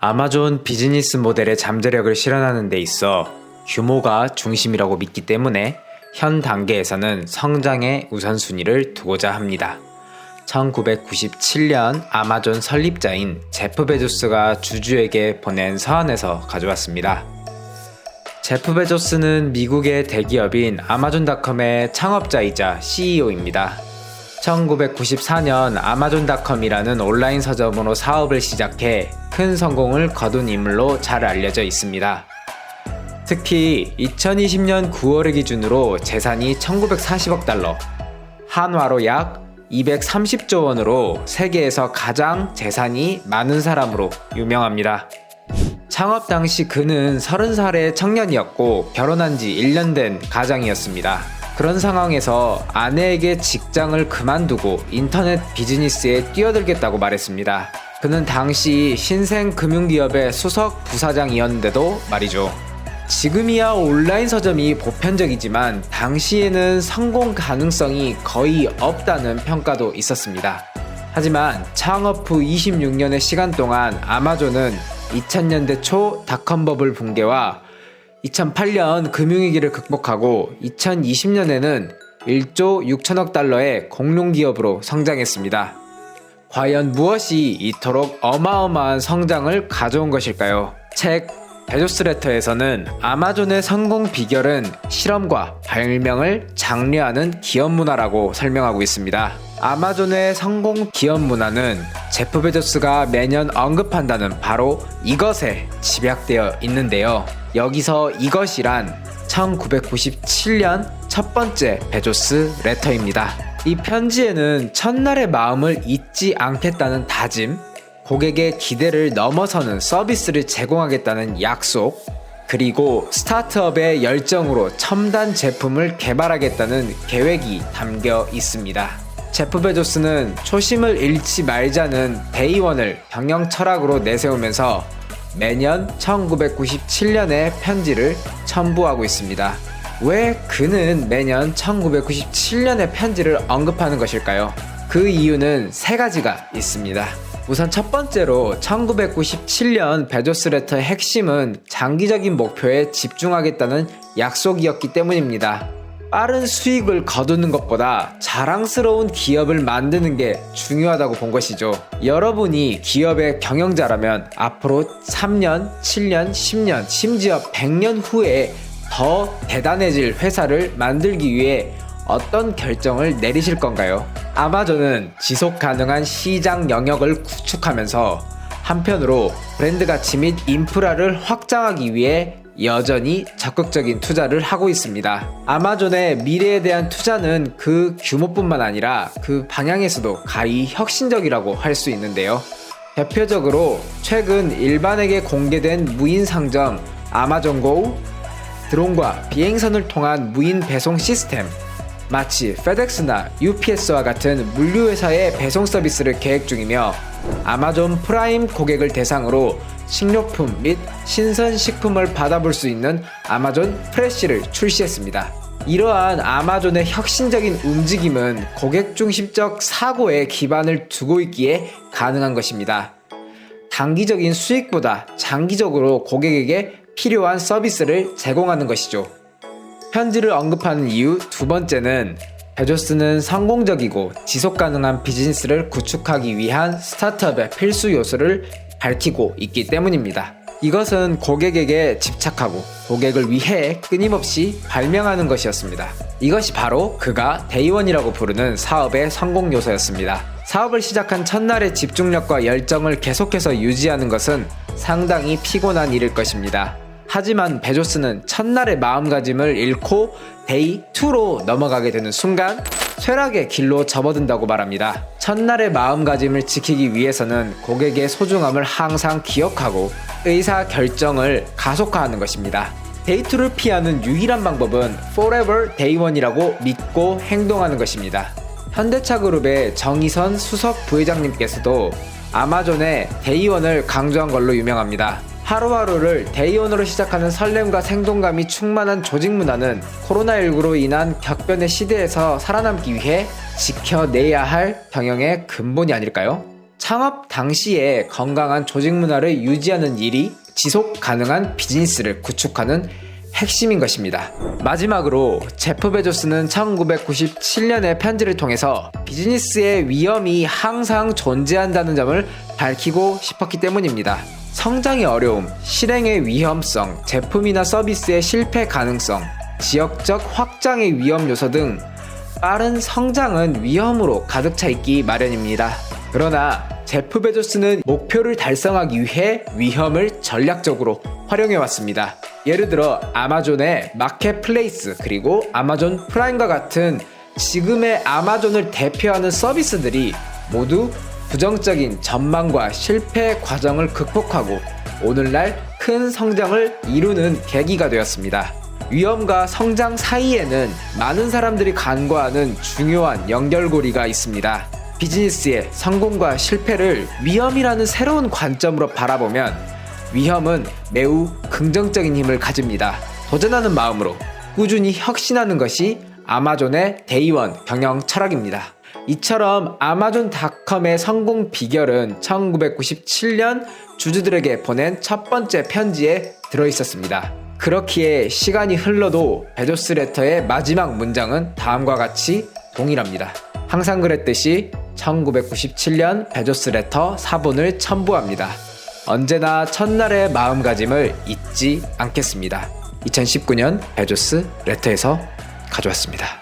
아마존 비즈니스 모델의 잠재력을 실현하는 데 있어 규모가 중심이라고 믿기 때문에 현 단계에서는 성장의 우선순위를 두고자 합니다. 1997년 아마존 설립자인 제프 베조스가 주주에게 보낸 서한에서 가져왔습니다. 제프 베조스는 미국의 대기업인 아마존닷컴의 창업자이자 CEO입니다. 1994년 아마존닷컴이라는 온라인 서점으로 사업을 시작해 큰 성공을 거둔 인물로 잘 알려져 있습니다. 특히 2020년 9월을 기준으로 재산이 1940억 달러, 한화로 약 230조 원으로 세계에서 가장 재산이 많은 사람으로 유명합니다. 창업 당시 그는 30살의 청년이었고 결혼한 지 1년 된 가장이었습니다. 그런 상황에서 아내에게 직장을 그만두고 인터넷 비즈니스에 뛰어들겠다고 말했습니다. 그는 당시 신생금융기업의 수석 부사장이었는데도 말이죠. 지금이야 온라인 서점이 보편적이지만 당시에는 성공 가능성이 거의 없다는 평가도 있었습니다. 하지만 창업 후 26년의 시간 동안 아마존은 2000년대 초 닷컴 버블 붕괴와 2008년 금융위기를 극복하고 2020년에는 1조 6천억 달러의 공룡기업으로 성장했습니다. 과연 무엇이 이토록 어마어마한 성장을 가져온 것일까요? 책 베조스 레터에서는 아마존의 성공 비결은 실험과 발명을 장려하는 기업 문화라고 설명하고 있습니다. 아마존의 성공 기업 문화는 제프 베조스가 매년 언급한다는 바로 이것에 집약되어 있는데요. 여기서 이것이란 1997년 첫 번째 베조스 레터입니다. 이 편지에는 첫날의 마음을 잊지 않겠다는 다짐, 고객의 기대를 넘어서는 서비스를 제공하겠다는 약속, 그리고 스타트업의 열정으로 첨단 제품을 개발하겠다는 계획이 담겨 있습니다. 제프 베조스는 초심을 잃지 말자는 데이원을 경영 철학으로 내세우면서 매년 1997년의 편지를 첨부하고 있습니다. 왜 그는 매년 1997년의 편지를 언급하는 것일까요? 그 이유는 세 가지가 있습니다. 우선 첫 번째로 1997년 베조스 레터의 핵심은 장기적인 목표에 집중하겠다는 약속이었기 때문입니다. 빠른 수익을 거두는 것보다 자랑스러운 기업을 만드는 게 중요하다고 본 것이죠. 여러분이 기업의 경영자라면 앞으로 3년, 7년, 10년, 심지어 100년 후에 더 대단해질 회사를 만들기 위해 어떤 결정을 내리실 건가요? 아마존은 지속 가능한 시장 영역을 구축하면서 한편으로 브랜드 가치 및 인프라를 확장하기 위해 여전히 적극적인 투자를 하고 있습니다. 아마존의 미래에 대한 투자는 그 규모뿐만 아니라 그 방향에서도 가히 혁신적이라고 할 수 있는데요. 대표적으로 최근 일반에게 공개된 무인 상점 아마존고, 드론과 비행선을 통한 무인 배송 시스템, 마치 페덱스나 UPS와 같은 물류회사의 배송 서비스를 계획 중이며 아마존 프라임 고객을 대상으로 식료품 및 신선식품을 받아볼 수 있는 아마존 프레쉬를 출시했습니다. 이러한 아마존의 혁신적인 움직임은 고객 중심적 사고에 기반을 두고 있기에 가능한 것입니다. 단기적인 수익보다 장기적으로 고객에게 필요한 서비스를 제공하는 것이죠. 편지를 언급하는 이유 두 번째는 베조스는 성공적이고 지속가능한 비즈니스를 구축하기 위한 스타트업의 필수 요소를 밝히고 있기 때문입니다. 이것은 고객에게 집착하고 고객을 위해 끊임없이 발명하는 것이었습니다. 이것이 바로 그가 데이원이라고 부르는 사업의 성공 요소였습니다. 사업을 시작한 첫날의 집중력과 열정을 계속해서 유지하는 것은 상당히 피곤한 일일 것입니다. 하지만 베조스는 첫날의 마음가짐을 잃고 데이 2로 넘어가게 되는 순간 쇠락의 길로 접어든다고 말합니다. 첫날의 마음가짐을 지키기 위해서는 고객의 소중함을 항상 기억하고 의사 결정을 가속화하는 것입니다. 데이 2를 피하는 유일한 방법은 Forever Day 1이라고 믿고 행동하는 것입니다. 현대차그룹의 정의선 수석 부회장님께서도 아마존의 데이 1을 강조한 걸로 유명합니다. 하루하루를 데이온으로 시작하는 설렘과 생동감이 충만한 조직 문화는 코로나19로 인한 격변의 시대에서 살아남기 위해 지켜내야 할 경영의 근본이 아닐까요? 창업 당시에 건강한 조직 문화를 유지하는 일이 지속 가능한 비즈니스를 구축하는 핵심인 것입니다. 마지막으로 제프 베조스는 1997년의 편지를 통해서 비즈니스의 위험이 항상 존재한다는 점을 밝히고 싶었기 때문입니다. 성장의 어려움, 실행의 위험성, 제품이나 서비스의 실패 가능성, 지역적 확장의 위험 요소 등 빠른 성장은 위험으로 가득 차 있기 마련입니다. 그러나 제프 베조스는 목표를 달성하기 위해 위험을 전략적으로 활용해 왔습니다. 예를 들어 아마존의 마켓플레이스 그리고 아마존 프라임과 같은 지금의 아마존을 대표하는 서비스들이 모두 부정적인 전망과 실패 과정을 극복하고 오늘날 큰 성장을 이루는 계기가 되었습니다. 위험과 성장 사이에는 많은 사람들이 간과하는 중요한 연결고리가 있습니다. 비즈니스의 성공과 실패를 위험이라는 새로운 관점으로 바라보면 위험은 매우 긍정적인 힘을 가집니다. 도전하는 마음으로 꾸준히 혁신하는 것이 아마존의 데이원 경영 철학입니다. 이처럼 아마존닷컴의 성공 비결은 1997년 주주들에게 보낸 첫 번째 편지에 들어있었습니다. 그렇기에 시간이 흘러도 베조스 레터의 마지막 문장은 다음과 같이 동일합니다. 항상 그랬듯이 1997년 베조스 레터 사본을 첨부합니다. 언제나 첫날의 마음가짐을 잊지 않겠습니다. 2019년 베조스 레터에서 가져왔습니다.